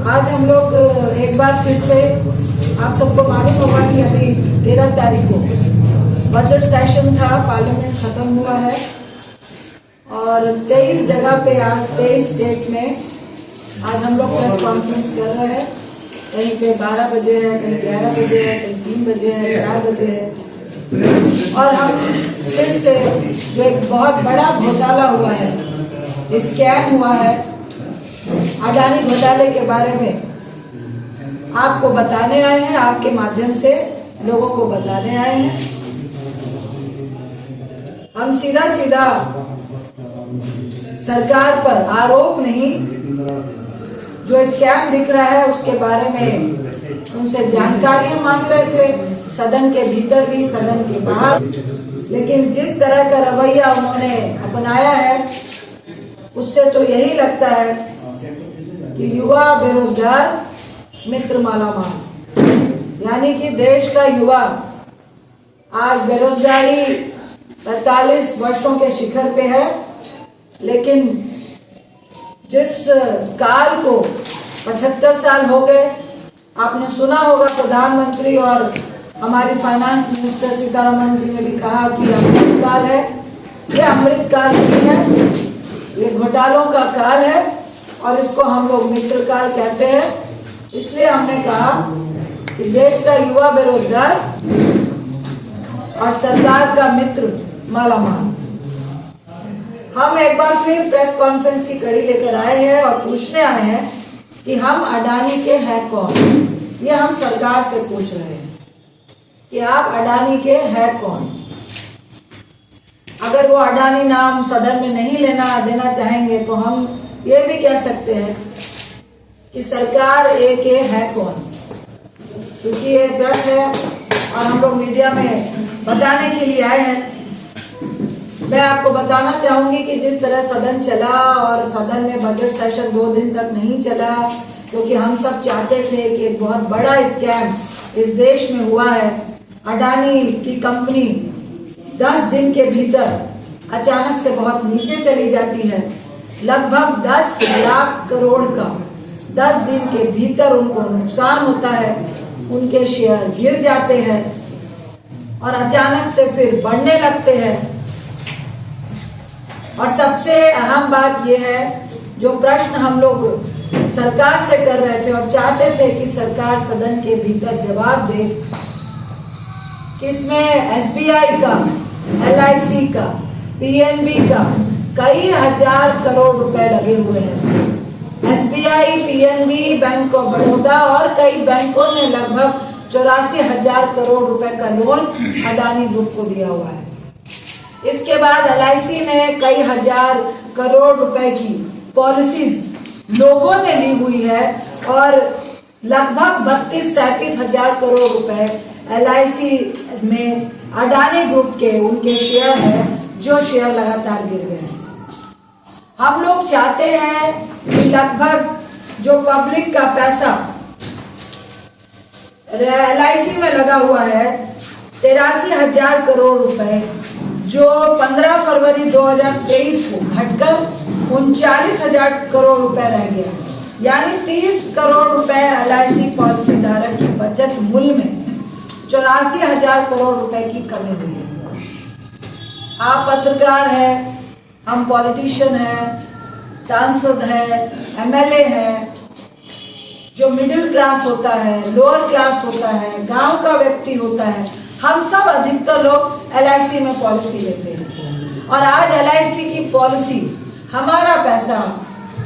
आज हम लोग एक बार फिर से आप सबको मालूम होगा कि अभी 13 तारीख को बजट सेशन था, पार्लियामेंट ख़त्म हुआ है और 23 जगह पे आज 23 स्टेट में आज हम लोग प्रेस कॉन्फ्रेंस कर रहे हैं। कहीं पे 12 बजे है, कहीं 11 बजे है, कहीं 3 बजे है, 4 बजे है। और हम फिर से जो एक बहुत बड़ा घोटाला हुआ है, स्कैम हुआ है, अडानी घोटाले के बारे में आपको बताने आए हैं, आपके माध्यम से लोगों को बताने आए हैं। हम सीधा सीधा सरकार पर आरोप नहीं, जो स्कैम दिख रहा है उसके बारे में उनसे जानकारियां मांग रहे थे, सदन के भीतर भी सदन के बाहर। लेकिन जिस तरह का रवैया उन्होंने अपनाया है उससे तो यही लगता है कि युवा बेरोजगार मित्र मालामाल, यानी कि देश का युवा आज बेरोजगारी 45 वर्षों के शिखर पे है। लेकिन जिस काल को 75 साल हो गए, आपने सुना होगा प्रधानमंत्री और हमारी फाइनेंस मिनिस्टर सीतारमण जी ने भी कहा कि अमृत काल है। ये अमृत काल नहीं है, ये घोटालों का काल है और इसको हम लोग मित्र काल कहते हैं। इसलिए हमने कहा कि देश का युवा बेरोजगार और सरकार का मित्र मालामाल। हम एक बार फिर प्रेस कॉन्फ्रेंस की कड़ी लेकर आए हैं और पूछने आए हैं कि हम अडानी के हैं कौन। ये हम सरकार से पूछ रहे हैं कि आप अडानी के हैं कौन। अगर वो अडानी नाम सदन में नहीं देना चाहेंगे तो हम ये भी कह सकते हैं कि सरकार ए के है कौन। क्योंकि ये प्रेस है और हम लोग मीडिया में बताने के लिए आए हैं। मैं आपको बताना चाहूंगी कि जिस तरह सदन चला और सदन में बजट सेशन 2 दिन तक नहीं चला, क्योंकि हम सब चाहते थे कि एक बहुत बड़ा स्कैम इस देश में हुआ है। अडानी की कंपनी 10 दिन के भीतर अचानक से बहुत नीचे चली जाती है। लगभग 10 लाख करोड़ का 10 दिन के भीतर उनको नुकसान होता है, उनके शेयर गिर जाते हैं और अचानक से फिर बढ़ने लगते हैं। और सबसे अहम बात यह है, जो प्रश्न हम लोग सरकार से कर रहे थे और चाहते थे कि सरकार सदन के भीतर जवाब दे कि इसमें SBI का, LIC का, PNB का कई हजार करोड़ रुपए लगे हुए हैं। SBI, PNB, bank of Baroda और कई बैंकों ने लगभग 84,000 करोड़ रुपए का लोन अडानी ग्रुप को दिया हुआ है। इसके बाद LIC ने कई हजार करोड़ रुपए की पॉलिसीज लोगों ने ली हुई है और लगभग 32-37 हजार करोड़ रुपए LIC में अडानी ग्रुप के उनके शेयर है, जो शेयर लगातार गिर गए हैं। हम लोग चाहते हैं कि लगभग जो पब्लिक का पैसा LIC में लगा हुआ है 83,000 करोड़ रुपए, जो 15 फरवरी 2023 को घटकर 39,000 करोड़ रुपए रह गया, यानी 30 करोड़ रुपए LIC पॉलिसी धारक की बचत मूल्य में 84,000 करोड़ रुपए की कमी हुई है। आप पत्रकार हैं, हम पॉलिटिशियन हैं, सांसद हैं, MLA हैं। जो मिडिल क्लास होता है, लोअर क्लास होता है, गांव का व्यक्ति होता है, हम सब अधिकतर लोग LIC में पॉलिसी लेते हैं। और आज LIC की पॉलिसी हमारा पैसा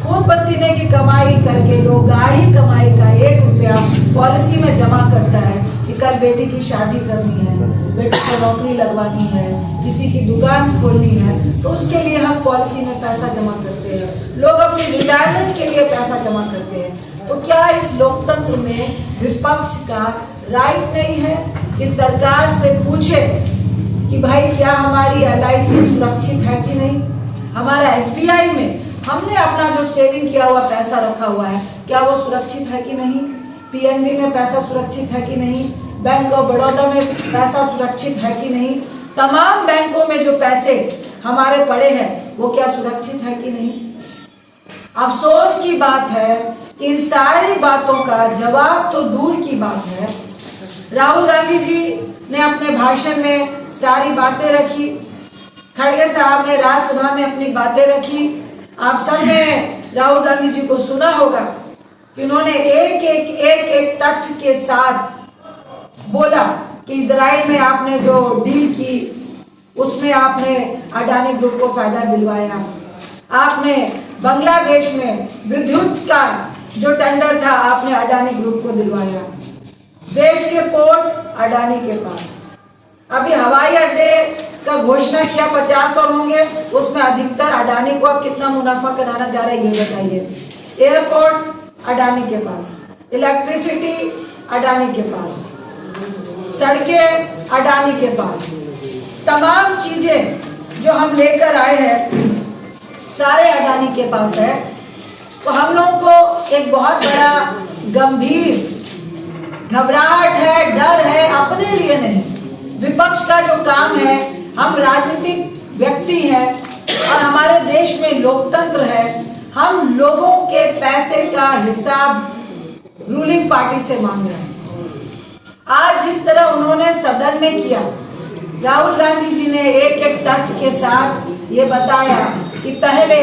खून पसीने की कमाई करके लोग गाढ़ी कमाई का 1 रुपया पॉलिसी में जमा करता है कि कल बेटी की शादी करनी है, बेटी को नौकरी लगवानी है, किसी की दुकान खोलनी है, तो उसके लिए हम पॉलिसी में पैसा जमा करते हैं। लोग अपनी रिटायरमेंट के लिए पैसा जमा करते हैं। तो क्या इस लोकतंत्र में विपक्ष का राइट नहीं है कि सरकार से पूछे कि भाई क्या हमारी LIC सुरक्षित है कि नहीं? हमारा SBI में हमने अपना जो सेविंग किया हुआ पैसा रखा हुआ है, क्या वो सुरक्षित है कि नहीं? PNB में पैसा सुरक्षित है कि नहीं? बैंक ऑफ बड़ौदा में पैसा सुरक्षित है कि नहीं? तमाम बैंकों में जो पैसे हमारे पड़े हैं वो क्या सुरक्षित है कि नहीं? अफसोस की बात है कि इन सारी बातों का जवाब तो दूर की बात है, राहुल गांधी जी ने अपने भाषण में सारी बातें रखी, खड़गे साहब ने राज्यसभा में अपनी बातें रखी। आप सब ने राहुल गांधी जी को सुना होगा कि उन्होंने एक तथ्य के साथ बोला कि इजराइल में आपने जो डील की उसमें आपने अडानी ग्रुप को फायदा दिलवाया, आपने बांग्लादेश में विद्युत का जो टेंडर था आपने अडानी ग्रुप को दिलवाया, देश के पोर्ट अडानी के पास, अभी हवाई अड्डे का घोषणा किया 50 और होंगे, उसमें अधिकतर अडानी को अब कितना मुनाफा कराना जा रहा है ये बताइए। एयरपोर्ट अडानी के पास, इलेक्ट्रिसिटी अडानी के पास, सड़कें अडानी के पास, तमाम चीजें जो हम लेकर आए हैं सारे अडानी के पास है। तो हम लोगों को एक बहुत बड़ा गंभीर घबराहट है, डर है, अपने लिए नहीं। विपक्ष का जो काम है, हम राजनीतिक व्यक्ति हैं और हमारे देश में लोकतंत्र है, हम लोगों के पैसे का हिसाब रूलिंग पार्टी से मांग रहे हैं। आज जिस तरह उन्होंने सदन में किया, राहुल गांधी जी ने एक तथ्य के साथ ये बताया कि पहले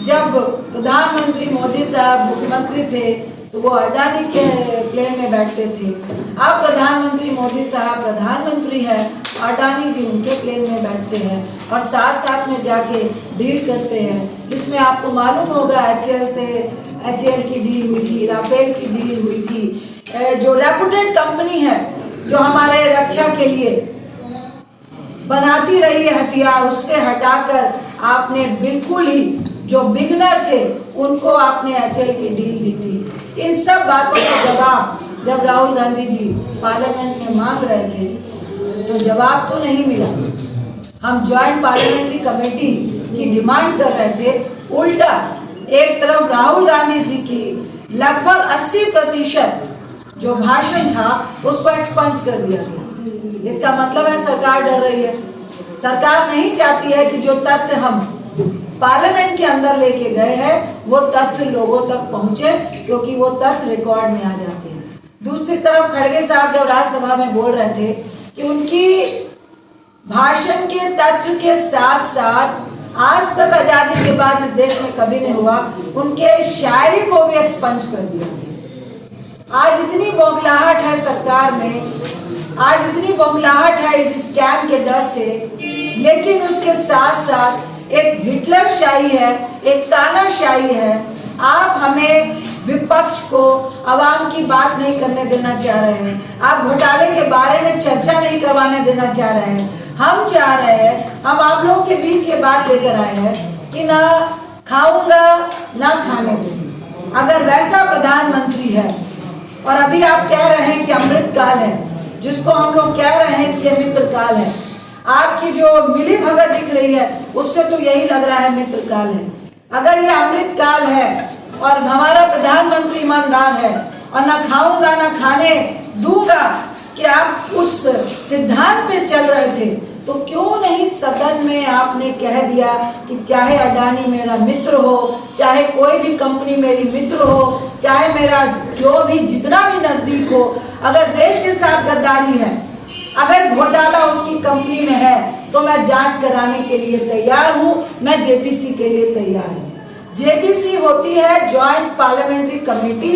जब प्रधानमंत्री मोदी साहब मुख्यमंत्री थे तो वो अडानी के प्लेन में बैठते थे। अब प्रधानमंत्री मोदी साहब प्रधानमंत्री है, अडानी जी उनके प्लेन में बैठते हैं और साथ साथ में जाके डील करते हैं, जिसमें आपको मालूम होगा HAL की डील हुई थी, राफेल की डील हुई थी। जो रेपुटेड कंपनी है जो हमारे रक्षा के लिए बनाती रही है हथियार, उससे हटाकर आपने बिल्कुल ही जो बिगनर थे उनको आपने HAL की डील दी थी। इन सब बातों का जवाब जब राहुल गांधी जी पार्लियामेंट में मांग रहे थे तो जवाब तो नहीं मिला। हम ज्वाइंट पार्लियामेंट्री कमेटी की डिमांड कर रहे थे, उल्टा एक तरफ राहुल गांधी जी की लगभग 80% जो भाषण था उसको एक्सपंज कर दिया गया। इसका मतलब है सरकार डर रही है, सरकार नहीं चाहती है कि जो तथ्य हम पार्लियामेंट के अंदर लेके गए हैं वो तथ्य लोगों तक पहुंचे, क्योंकि वो तथ्य रिकॉर्ड में आ जाते हैं। दूसरी तरफ खड़गे साहब जब राज्यसभा में बोल रहे थे कि उनकी भाषण के तथ्य के साथ साथ आज तक आजादी के बाद इस देश में कभी नहीं हुआ, उनके शायरी को भी एक्सपंज कर दिया। आज इतनी बौखलाहट है सरकार में, आज इतनी बौखलाहट है इस स्कैम के डर से, लेकिन उसके साथ साथ एक हिटलर शाही है, एक तानाशाही है। आप हमें विपक्ष को आवाम की बात नहीं करने देना चाह रहे हैं, आप घोटाले के बारे में चर्चा नहीं करवाने देना चाह रहे हैं। हम चाह रहे हैं, हम आप लोगों के बीच ये बात लेकर आए हैं कि ना खाऊंगा ना खाने दूंगा। अगर वैसा प्रधानमंत्री है और अभी आप कह रहे हैं कि अमृत काल है, जिसको हम लोग कह रहे हैं कि ये मित्र काल है, आपकी जो मिली भगत दिख रही है उससे तो यही लग रहा है मित्र काल है। अगर ये अमृत काल है और हमारा प्रधानमंत्री ईमानदार है और ना खाऊंगा ना खाने दूंगा कि आप उस सिद्धांत पे चल रहे थे, तो क्यों नहीं सदन में आपने कह दिया कि चाहे अडानी मेरा मित्र हो, चाहे कोई भी कंपनी मेरी मित्र हो, चाहे मेरा जो भी जितना भी नजदीक हो, अगर देश के साथ गद्दारी है, अगर घोटाला उसकी कंपनी में है तो मैं जांच कराने के लिए तैयार हूं, मैं जेपीसी के लिए तैयार हूं। जेपीसी होती है ज्वाइंट पार्लियामेंट्री कमेटी,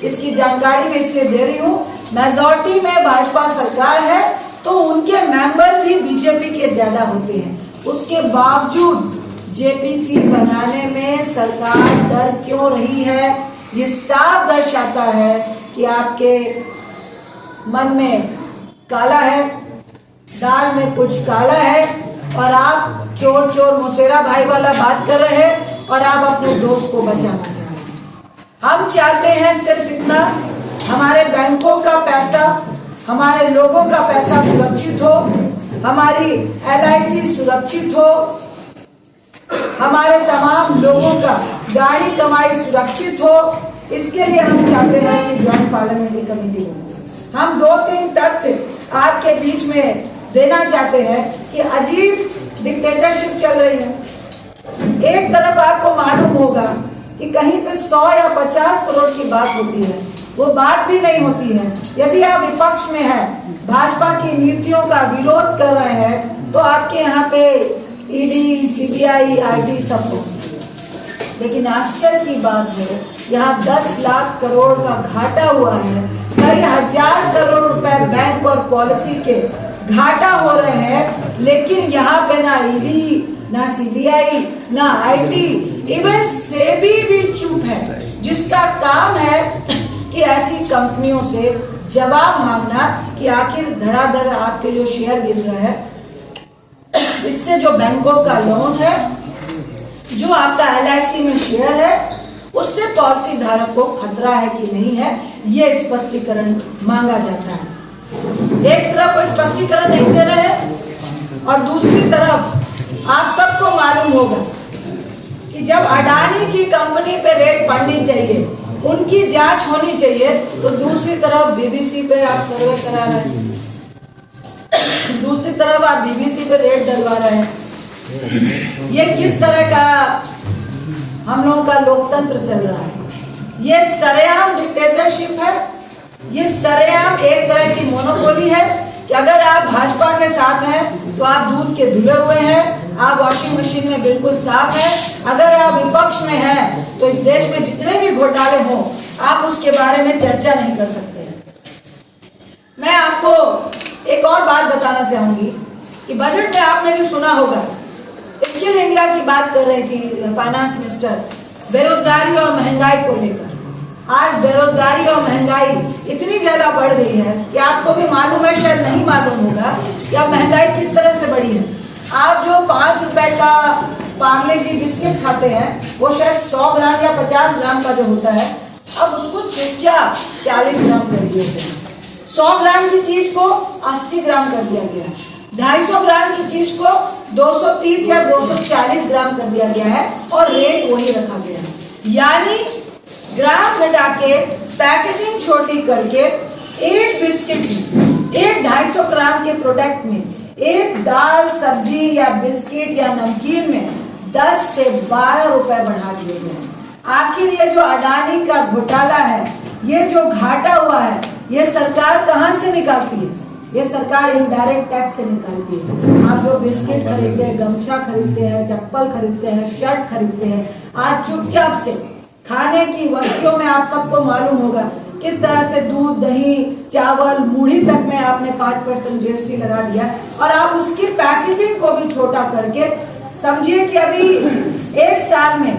इसकी जानकारी मैं इसलिए दे रही हूँ, मेजॉरिटी में भाजपा सरकार है तो उनके मेंबर भी बीजेपी के ज्यादा होते हैं, उसके बावजूद जेपीसी बनाने में सरकार डर क्यों रही है, ये साफ दर्शाता है कि आपके मन में काला है, दाल में कुछ काला है और आप चोर चोर मुसेरा भाई वाला बात कर रहे हैं और आप अपने दोस्त को बचाना चाह रहे हैं। हम चाहते हैं सिर्फ इतना, हमारे बैंकों का पैसा, हमारे लोगों का पैसा सुरक्षित हो, हमारी LIC सुरक्षित हो, हमारे तमाम लोगों का गाड़ी कमाई सुरक्षित हो। इसके लिए हम चाहते हैं कि ज्वाइंट पार्लियामेंट्री कमेटी हो। हम 2-3 तथ्य आपके बीच में देना चाहते हैं कि अजीब डिक्टेटरशिप चल रही है। एक तरफ आपको मालूम होगा कि कहीं पे 100 या 50 करोड़ की बात होती है, वो बात भी नहीं होती है। यदि आप विपक्ष में है, भाजपा की नीतियों का विरोध कर रहे हैं, तो आपके यहाँ पे ईडी, सीबीआई, आईटी सब कुछ। लेकिन आश्चर्य की बात है, यहाँ 10 लाख करोड़ का घाटा हुआ है, कई हजार करोड़ रुपए बैंक और पॉलिसी के घाटा हो रहे हैं, लेकिन यहाँ पे ना ईडी, ना सीबीआई, ना आईटी, इवन सेबी भी चुप है, जिसका काम है कि ऐसी कंपनियों से जवाब मांगना कि आखिर धड़ाधड़ आपके जो शेयर गिर रहे हैं, इससे जो बैंकों का लोन है, जो आपका LIC में शेयर है, उससे पॉलिसी धारक को खतरा है कि नहीं है, ये स्पष्टीकरण मांगा जाता है। एक तरफ वो स्पष्टीकरण नहीं दे रहे हैं और दूसरी तरफ आप सबको मालूम होगा कि जब अडानी की कंपनी पे रेड पड़नी चाहिए, उनकी जांच होनी चाहिए, तो दूसरी तरफ BBC पे आप सर्वे करा रहे हैं, दूसरी तरफ आप BBC पे रेड डलवा रहे हैं। ये किस तरह का हम लोगों का लोकतंत्र चल रहा है? ये सरेआम डिक्टेटरशिप है, ये सरेआम एक तरह की मोनोपोली है कि अगर आप भाजपा के साथ हैं तो आप दूध के धुले हुए हैं, आप वॉशिंग मशीन में बिल्कुल साफ है। अगर आप विपक्ष में हैं तो इस देश में जितने भी घोटाले हों, आप उसके बारे में चर्चा नहीं कर सकते हैं। मैं आपको एक और बात बताना चाहूंगी कि बजट में आपने भी सुना होगा, स्किल इंडिया की बात कर रही थी फाइनेंस मिनिस्टर, बेरोजगारी और महंगाई को लेकर। आज बेरोजगारी और महंगाई इतनी ज्यादा बढ़ गई है कि आपको भी मालूम है, शायद नहीं मालूम होगा कि अब महंगाई किस तरह से बढ़ी है। आप जो 5 रुपए का पार्ले जी बिस्किट खाते हैं, वो शायद 100 ग्राम या 50 ग्राम का जो होता है, अब उसको चुपचाप 40 ग्राम कर दिया गया। 100 ग्राम की चीज को 80 ग्राम कर दिया गया है, 250 ग्राम की चीज को 230 या 240 ग्राम कर दिया गया है और रेट वही रखा गया है। यानी ग्राम घटा के पैकेजिंग छोटी करके एक बिस्किट में, एक 250 ग्राम के प्रोडक्ट में, एक दाल, सब्जी या बिस्किट या नमकीन में 10 से 12 रुपए बढ़ा दिए गए। आखिर ये जो अडानी का घोटाला है, ये जो घाटा हुआ है, ये सरकार कहाँ से निकालती है? ये सरकार इनडायरेक्ट टैक्स से निकालती है। आप जो बिस्किट खरीदते हैं, गमछा खरीदते हैं, चप्पल खरीदते हैं, शर्ट खरीदते हैं, आज चुपचाप से खाने की वस्तुओं में आप सबको मालूम होगा किस तरह से दूध, दही, चावल, मूढ़ी तक में आपने 5% GST लगा दिया और आप उसकी पैकेजिंग को भी छोटा करके, समझिए कि अभी एक साल में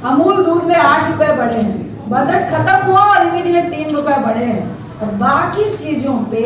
अमूल दूध में 8 रुपए बढ़े हैं, बजट खत्म हुआ और इमीडिएट 3 रुपए बढ़े हैं और बाकी चीजों पे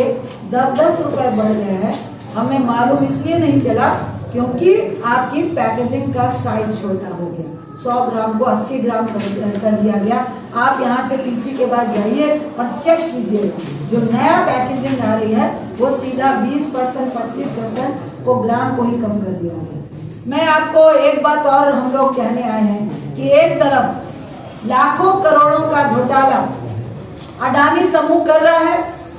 10-10 रुपए बढ़ गए हैं। हमें मालूम इसलिए नहीं चला क्योंकि आपकी पैकेजिंग का साइज छोटा हो गया, 100 ग्राम को 80 ग्राम कर दिया गया। आप यहाँ से PC के बाद जाइए और चेक कीजिए, जो नया पैकेजिंग आ रही है वो सीधा 20%, 25% वो ग्राम को ही कम कर दिया गया। मैं आपको एक बात और हम लोग कहने आए हैं कि एक तरफ लाखों करोड़ों का घोटाला अडानी समूह कर रहा है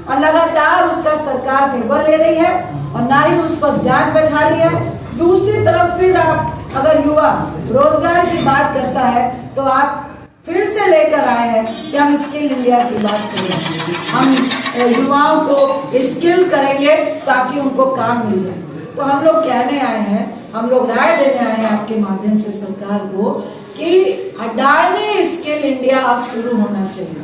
और लगातार उसका सरकार फेवर ले रही है और ना ही उस पर जांच बैठा रही है। दूसरी तरफ फिर आप अगर युवा रोजगार की बात करता है तो आप फिर से लेकर आए हैं कि हम स्किल इंडिया की बात करेंगे, हम युवाओं को स्किल करेंगे ताकि उनको काम मिल जाए। तो हम लोग कहने आए हैं, हम लोग राय देने आए हैं आपके माध्यम से सरकार को कि अडानी स्किल इंडिया अब शुरू होना चाहिए।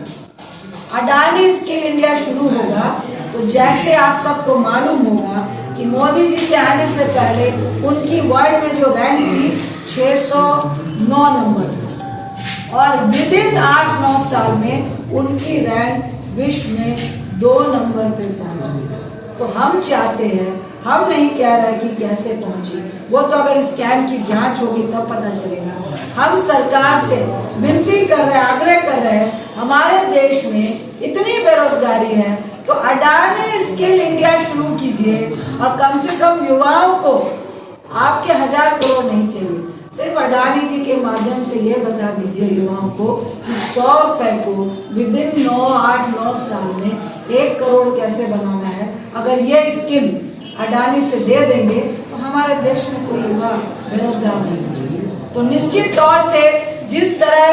अडानी स्किल इंडिया शुरू होगा तो जैसे आप सबको मालूम होगा कि मोदी जी के आने से पहले उनकी वर्ल्ड में जो रैंक थी 609 नंबर और विद इन 8-9 साल में उनकी रैंक विश्व में 2 नंबर पे पहुंची। तो हम चाहते हैं, हम नहीं कह रहे कि कैसे पहुंची, वो तो अगर स्कैम की जांच होगी तब पता चलेगा। हम सरकार से विनती कर रहे हैं, आग्रह कर रहे हैं, हमारे देश में इतनी बेरोजगारी है तो अडानी स्किल इंडिया शुरू कीजिए और कम से कम युवाओं को, आपके 1000 करोड़ नहीं चाहिए, सिर्फ अडानी जी के माध्यम से ये बता दीजिए युवाओं को कि 100 रुपए को विद इन 8-9 साल में 1 करोड़ कैसे बनाना है। अगर ये स्किल अडानी से दे देंगे तो हमारे देश में कोई युवा बेरोजगार नहीं होगा। तो निश्चित तौर से जिस तरह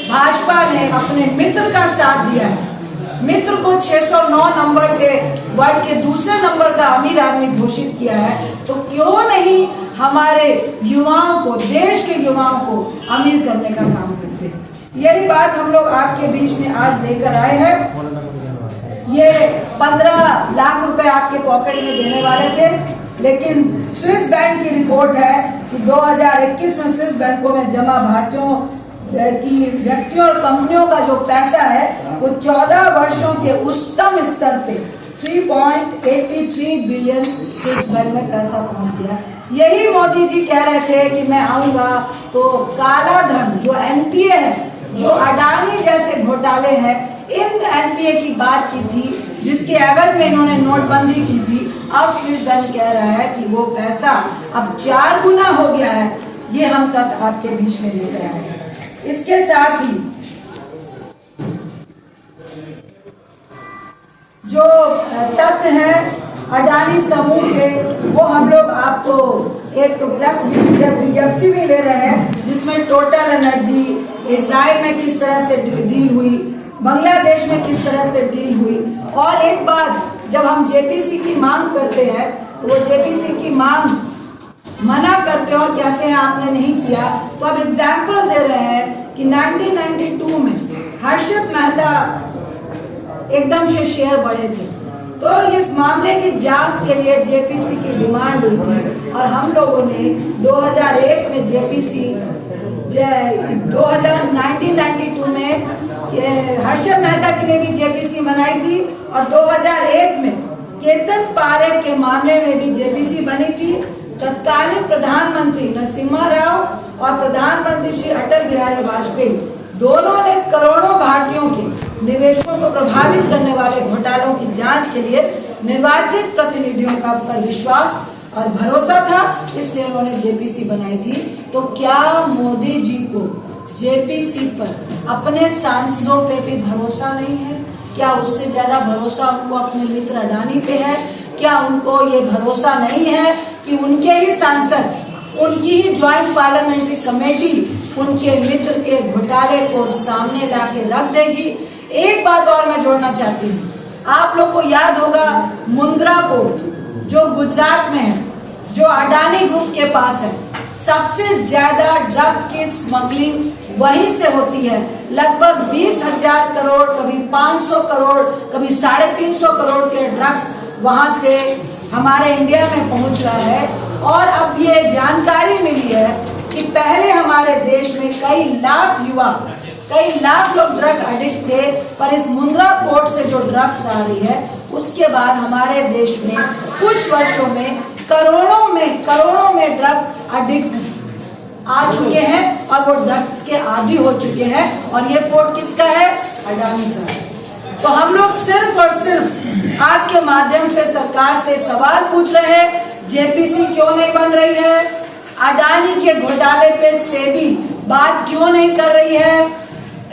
भाजपा ने अपने मित्र का साथ दिया है, मित्र को 609 नंबर से वर्ल्ड के दूसरे नंबर का अमीर आदमी घोषित किया है, तो क्यों नहीं हमारे युवाओं को, देश के युवाओं को अमीर करने का काम करते हैं। यही बात हम लोग आपके बीच में आज लेकर आए हैं। ये 15 लाख रुपए आपके पॉकेट में देने वाले थे, लेकिन स्विस बैंक की रिपोर्ट है कि 2021 में स्विस बैंकों में जमा भारतीयों की व्यक्तियों और कंपनियों का जो पैसा है वो 14 वर्षों के उच्चतम स्तर पे 3.83 बिलियन स्विस बैंक में पैसा पहुंच गया। यही मोदी जी कह रहे थे कि मैं आऊंगा तो काला धन जो एनपीए है, जो अडानी जैसे घोटाले हैं, इन एनपीए की बात की थी, जिसके एवज में इन्होंने नोटबंदी की थी। अब स्विस बैंक कह रहा है कि वो पैसा अब 4 गुना हो गया है। ये हम तक आपके बीच में लेकर आए हैं। इसके साथ ही जो तथ्य हैं अडानी समूह के, वो हम लोग आपको एक प्रेस विज्ञप्ति भी ले रहे हैं, जिसमें टोटल एनर्जी इसराइल में किस तरह से डील हुई, बांग्लादेश में किस तरह से डील हुई। और एक बात, जब हम जेपीसी की मांग करते हैं तो वो जेपीसी की मांग मना करते हैं और कहते हैं आपने नहीं किया। तो अब एग्जाम्पल दे रहे हैं कि 1992 में हर्षद मेहता एकदम से शेयर बढ़े थे, तो इस मामले की जांच के लिए जेपीसी की डिमांड हुई थी और हम लोगों ने 2001 में जेपीसी 1992 में हर्षद मेहता के लिए भी जेपीसी बनाई थी और 2001 में केतन पारेख के मामले में भी जेपीसी बनी थी। तत्कालीन प्रधानमंत्री नरसिम्हा राव और प्रधानमंत्री श्री अटल बिहारी वाजपेयी दोनों ने करोड़ों भारतीयों के निवेशकों को प्रभावित करने वाले घोटालों की जांच के लिए निर्वाचित प्रतिनिधियों का पर विश्वास और भरोसा था, इसलिए उन्होंने जेपीसी बनाई थी। तो क्या मोदी जी को जेपीसी पर अपने सांसदों पे भी भरोसा नहीं है? क्या उससे ज्यादा भरोसा उनको अपने मित्र अडानी पे है? क्या उनको ये भरोसा नहीं है कि उनके ही सांसद, उनकी ही ज्वाइंट पार्लियामेंट्री कमेटी उनके मित्र के घोटाले को सामने लाके रख देगी? एक बात और मैं जोड़ना चाहती हूँ, आप लोग को याद होगा मुंद्रा पोर्ट जो गुजरात में है, जो अडानी ग्रुप के पास है, सबसे ज्यादा ड्रग की स्मगलिंग वहीं से होती है। लगभग 20,000 करोड़, कभी 500 करोड़, कभी 350 करोड़ के ड्रग्स वहां से हमारे इंडिया में पहुंच रहा है। और अब ये जानकारी मिली है कि पहले हमारे देश में कई लाख युवा, कई लाख लोग ड्रग एडिक्ट थे, पर इस मुंद्रा पोर्ट से जो ड्रग्स आ रही है उसके बाद हमारे देश में कुछ वर्षों में करोड़ों में ड्रग एडिक्ट आ चुके हैं और वो ड्रग्स के आदी हो चुके हैं। और ये पोर्ट किसका है? अडानी का है। तो हम लोग सिर्फ और सिर्फ आपके माध्यम से सरकार से सवाल पूछ रहे हैं, जेपीसी क्यों नहीं बन रही है? अडानी के घोटाले पे सेबी बात क्यों नहीं कर रही है?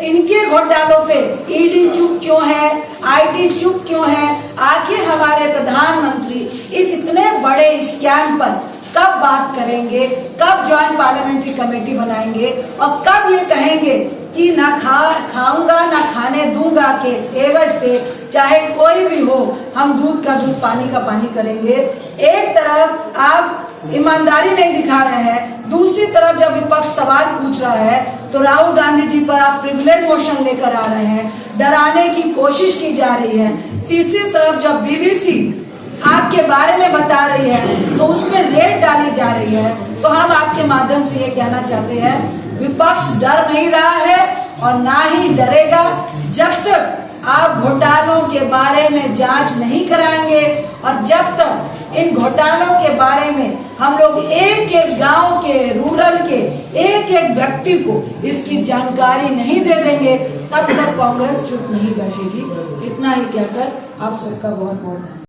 इनके घोटालों पे ईडी चुप क्यों है? आईटी चुप क्यों है? आखिर हमारे प्रधानमंत्री इस इतने बड़े स्कैम पर कब बात करेंगे? कब ज्वाइंट पार्लियामेंट्री कमेटी बनाएंगे? और कब ये कहेंगे कि ना खाऊंगा ना खाने दूंगा के एवज पे चाहे कोई भी हो, हम दूध का दूध पानी का पानी करेंगे? एक तरफ आप ईमानदारी नहीं दिखा रहे हैं, दूसरी तरफ जब विपक्ष सवाल पूछ रहा है तो राहुल गांधी जी पर आप प्रिविलेज मोशन लेकर आ रहे हैं, डराने की कोशिश की जा रही है। तीसरी तरफ जब बीबीसी आपके बारे में बता रही है तो उसमें रेड डाली जा रही है। तो हम आपके माध्यम से ये कहना चाहते हैं, विपक्ष डर नहीं रहा है और ना ही डरेगा जब तक आप घोटालों के बारे में जांच नहीं कराएंगे और जब तक इन घोटालों के बारे में हम लोग एक एक गांव के, रूरल के एक एक व्यक्ति को इसकी जानकारी नहीं दे देंगे, तब तक कांग्रेस चुप नहीं बैठेगी। इतना ही कहकर आप सबका बहुत बहुत धन्यवाद।